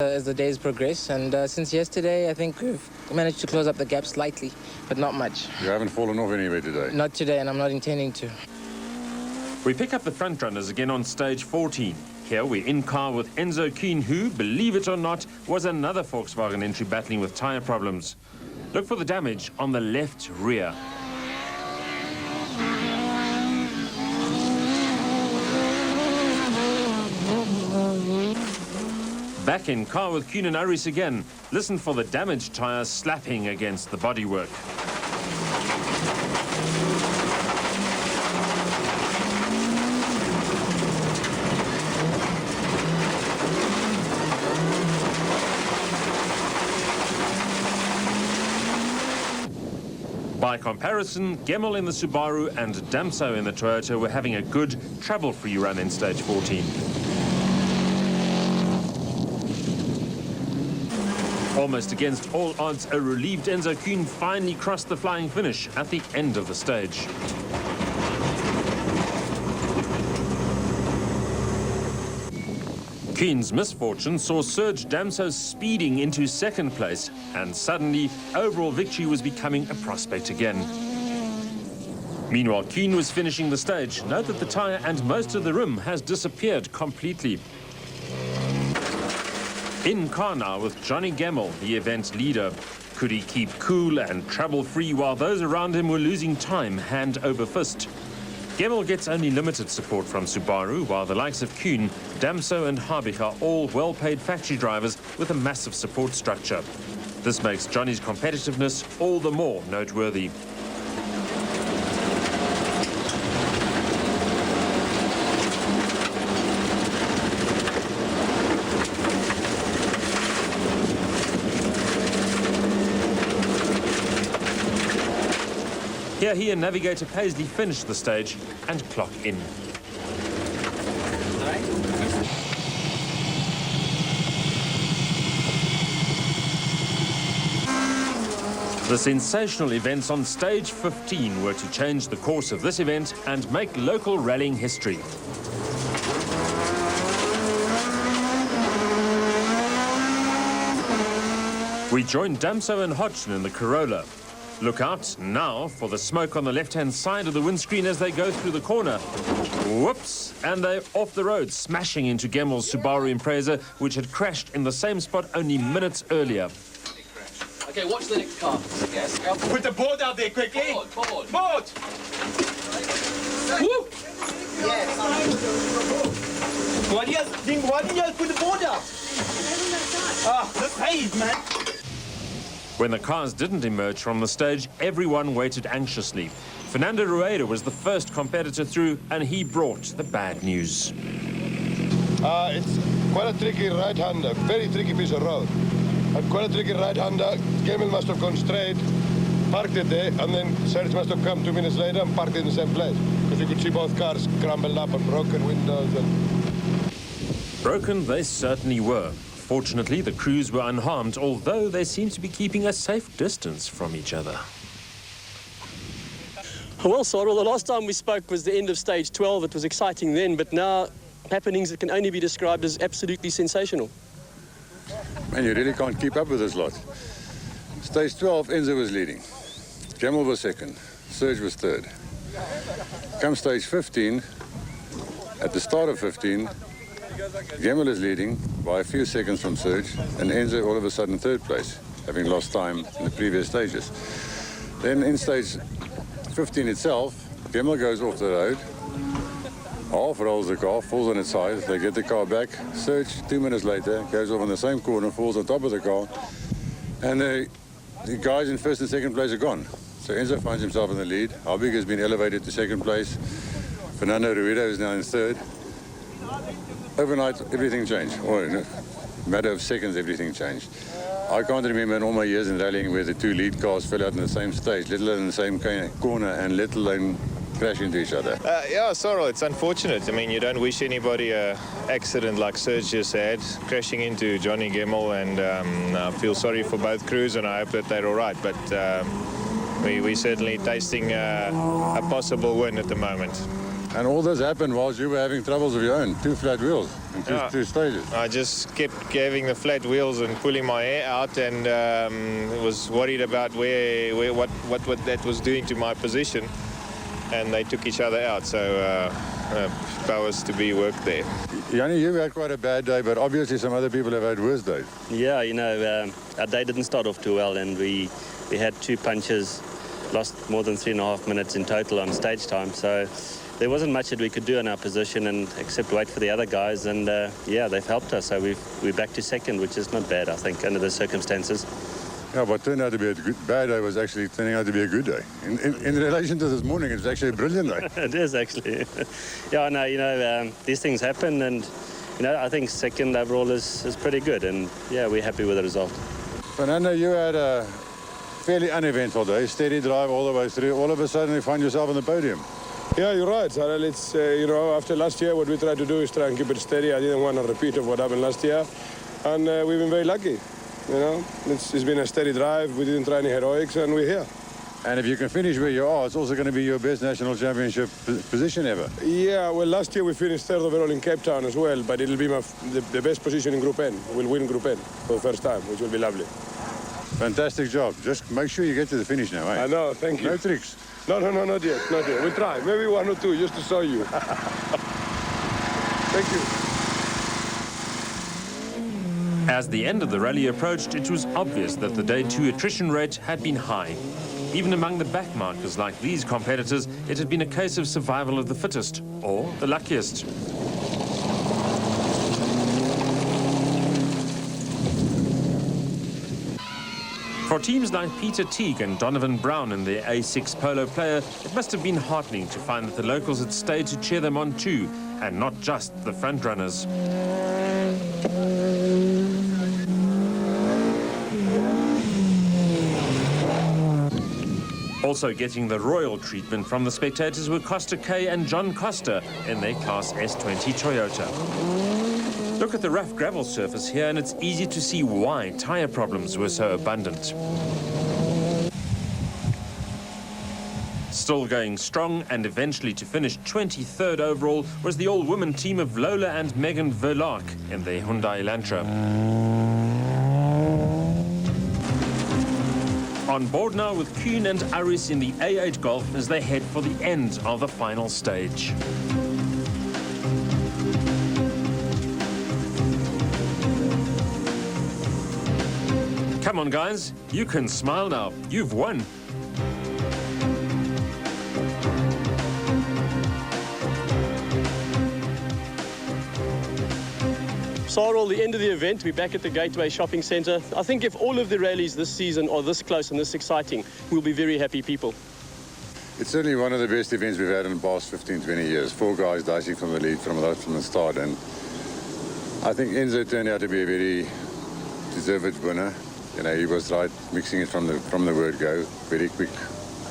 As the days progress, and since yesterday I think we've managed to close up the gap slightly, but not much. You haven't fallen off anywhere today? Not today, and I'm not intending to. We pick up the front runners again on stage 14. Here we're in car with Enzo Kuhn, who, believe it or not, was another Volkswagen entry battling with tyre problems. Look for the damage on the left rear. Back in car with Kuhn and Aris again. Listen for the damaged tyre slapping against the bodywork. By comparison, Gemmell in the Subaru and Damso in the Toyota were having a good, trouble-free run in stage 14. Almost against all odds, a relieved Enzo Kuhn finally crossed the flying finish at the end of the stage. Kuhn's misfortune saw Serge Damso speeding into second place, and suddenly overall victory was becoming a prospect again. Meanwhile, Kuhn was finishing the stage. Note that the tyre and most of the rim has disappeared completely. In car now with Johnny Gemmell, the event leader. Could he keep cool and trouble-free while those around him were losing time hand over fist? Gemmell gets only limited support from Subaru, while the likes of Kuhn, Damso and Habich are all well-paid factory drivers with a massive support structure. This makes Johnny's competitiveness all the more noteworthy. Here he and navigator Paisley finish the stage and clock in. The sensational events on stage 15 were to change the course of this event and make local rallying history. We joined Damso and Hodgson in the Corolla. Look out now for the smoke on the left-hand side of the windscreen as they go through the corner. Whoops! And they're off the road, smashing into Gemmell's Subaru Impreza, which had crashed in the same spot only minutes earlier. Okay, watch the next car. Yes. Put the board out there quickly. Board. Woo! Yes. Why didn't you put the board out? Ah, the pave, man. When the cars didn't emerge from the stage, everyone waited anxiously. Fernando Rueda was the first competitor through, and he brought the bad news. It's quite a tricky right-hander, very tricky piece of road. And quite a tricky right-hander. Gemmell must have gone straight, parked it there, and then Serge must have come 2 minutes later and parked it in the same place. Because you could see both cars crumbled up and broken windows. Broken they certainly were. Fortunately, the crews were unharmed, although they seemed to be keeping a safe distance from each other. Well, Cyril, the last time we spoke was the end of stage 12. It was exciting then, but now happenings that can only be described as absolutely sensational. Man, you really can't keep up with this lot. Stage 12, Enzo was leading. Gemmell was second. Serge was third. Come stage 15, at the start of 15, Gemmell is leading by a few seconds from Serge, and Enzo all of a sudden third place, having lost time in the previous stages. Then in stage 15 itself, Gemmell goes off the road, half rolls the car, falls on its side, they get the car back. Serge, 2 minutes later, goes off on the same corner, falls on top of the car, and the guys in first and second place are gone. So Enzo finds himself in the lead. Habich has been elevated to second place. Fernando Rueda is now in third. Overnight, everything changed. Or in a matter of seconds, everything changed. I can't remember in all my years in rallying where the two lead cars fell out in the same stage, let alone in the same corner, and let alone crash into each other. Yeah, Cyril, it's unfortunate. I mean, you don't wish anybody an accident like Serge just had, crashing into Johnny Gemmell, and I feel sorry for both crews, and I hope that they're all right. But we're certainly tasting a possible win at the moment. And all this happened whilst you were having troubles of your own. 2 flat wheels in two stages. I just kept having the flat wheels and pulling my hair out, and was worried about what that was doing to my position. And they took each other out, so powers to be worked there. Yanni, you had quite a bad day, but obviously some other people have had worse days. Yeah, you know, our day didn't start off too well, and we had 2 punches, lost more than 3.5 minutes in total on stage time, so there wasn't much that we could do in our position and except wait for the other guys, and yeah, they've helped us, so we're back to second, which is not bad, I think, under the circumstances. Yeah, what turned out to be a bad day was actually turning out to be a good day. In relation to this morning, it's actually a brilliant day. It is, actually. Yeah, no, you know, these things happen, and, you know, I think second overall is pretty good, and, yeah, we're happy with the result. Fernando, you had a fairly uneventful day, steady drive all the way through. All of a sudden, you find yourself on the podium. Yeah, you're right, Sarah. It's, you know, after last year, what we tried to do is try and keep it steady. I didn't want a repeat of what happened last year, and we've been very lucky. You know, it's been a steady drive. We didn't try any heroics, and we're here. And if you can finish where you are, it's also going to be your best national championship position ever. Yeah, well, last year we finished 3rd overall in Cape Town as well, but it'll be the best position in Group N. We'll win Group N for the first time, which will be lovely. Fantastic job. Just make sure you get to the finish now, eh? I know, thank you. No tricks. No, not yet. We'll try. Maybe 1 or 2, just to show you. Thank you. As the end of the rally approached, it was obvious that the Day 2 attrition rate had been high. Even among the backmarkers like these competitors, it had been a case of survival of the fittest, or the luckiest. For teams like Peter Teague and Donovan Brown and their A6 Polo player, it must have been heartening to find that the locals had stayed to cheer them on too, and not just the front runners. Also getting the royal treatment from the spectators were Costa K and John Costa in their Class S20 Toyota. Look at the rough gravel surface here, and it's easy to see why tyre problems were so abundant. Still going strong and eventually to finish 23rd overall was the all-women team of Lola and Megan Verlark in their Hyundai Elantra. On board now with Kuhn and Aris in the A8 Golf as they head for the end of the final stage. Come on, guys, you can smile now. You've won. Sarah, the end of the event, we're back at the Gateway Shopping Centre. I think if all of the rallies this season are this close and this exciting, we'll be very happy people. It's certainly one of the best events we've had in the past 15, 20 years. 4 guys dicing from the lead from the start, and I think Enzo turned out to be a very deserved winner. You know, he was right, mixing it from the word go, very quick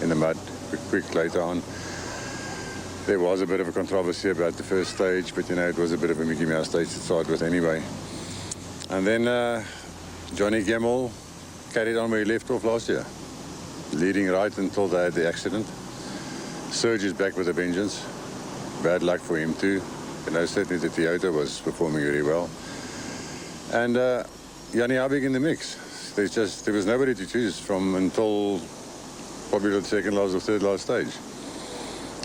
in the mud, quick later on. There was a bit of a controversy about the first stage, but, you know, it was a bit of a Mickey Mouse stage to start with anyway. And then Johnny Gemmell carried on where he left off last year, leading right until they had the accident. Serge is back with a vengeance. Bad luck for him too. You know, certainly the Toyota was performing very well. And Yanni Abig in the mix. There was nobody to choose from until probably the second last or third last stage.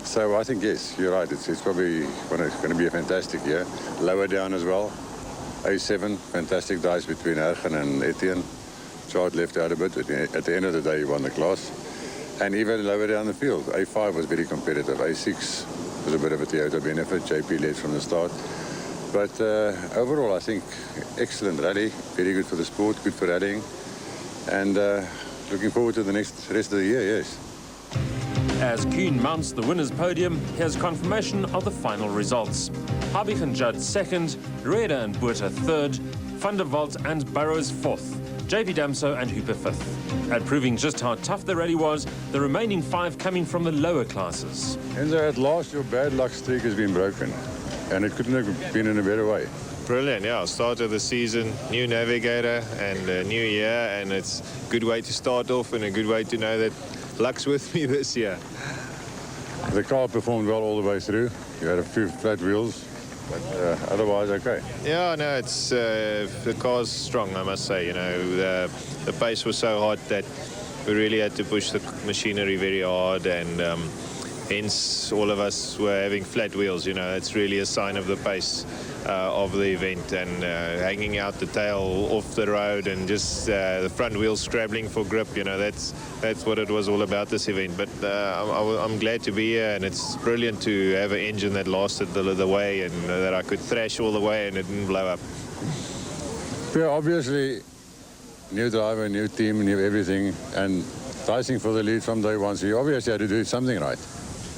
So I think, yes, you're right. It's probably going to be a fantastic year. Lower down as well. A7, fantastic dice between Ergen and Etienne. Chart left out a bit. At the end of the day, he won the class. And even lower down the field, A5 was very competitive. A6 was a bit of a Toyota benefit. JP led from the start. But overall, I think excellent rally. Very good for the sport, good for rallying. And looking forward to the rest of the year, yes. As Kuhn mounts the winner's podium, here's confirmation of the final results. Habig and Judd second, Reda and Buerta third, Van der Walt and Burrows fourth, JP Damso and Hooper fifth. And proving just how tough the rally was, the remaining 5 coming from the lower classes. Enzo, at last your bad luck streak has been broken, and it couldn't have been in a better way. Brilliant, yeah. Start of the season, new navigator and a new year, and it's a good way to start off and a good way to know that luck's with me this year. The car performed well all the way through. You had a few flat wheels, but otherwise okay. Yeah, no, it's the car's strong, I must say. You know, the pace was so hot that we really had to push the machinery very hard, and hence all of us were having flat wheels. You know, it's really a sign of the pace of the event, and hanging out the tail off the road and just the front wheels scrabbling for grip. You know, that's what it was all about, this event. But I'm glad to be here, and it's brilliant to have an engine that lasted the way, and that I could thrash all the way and it didn't blow up. Yeah, obviously, new driver, new team, new everything, and racing for the lead from day one. So you obviously had to do something right.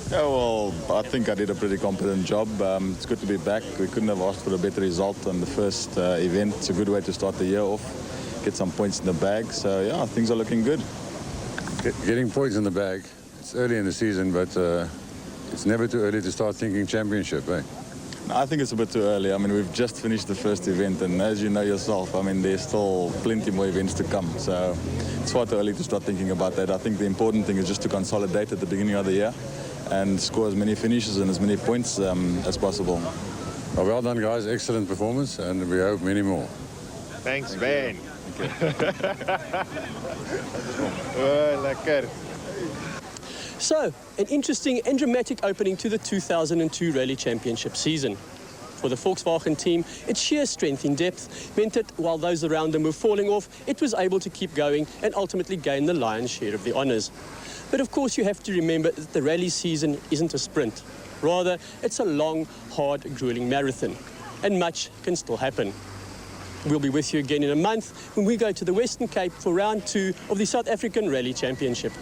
Yeah, well, I think I did a pretty competent job. It's good to be back. We couldn't have asked for a better result on the first event. It's a good way to start the year off, get some points in the bag. So, yeah, things are looking good. Getting points in the bag, it's early in the season, but it's never too early to start thinking championship, eh? I think it's a bit too early. I mean, we've just finished the first event, and as you know yourself, I mean, there's still plenty more events to come. So it's far too early to start thinking about that. I think the important thing is just to consolidate at the beginning of the year and score as many finishes and as many points as possible. Well done, guys. Excellent performance, and we hope many more. Thanks, Ben. Oh, lekker. So, an interesting and dramatic opening to the 2002 Rally Championship season. For the Volkswagen team, its sheer strength in depth meant that while those around them were falling off, it was able to keep going and ultimately gain the lion's share of the honours. But of course you have to remember that the rally season isn't a sprint. Rather, it's a long, hard, grueling marathon. And much can still happen. We'll be with you again in a month when we go to the Western Cape for round 2 of the South African Rally Championship.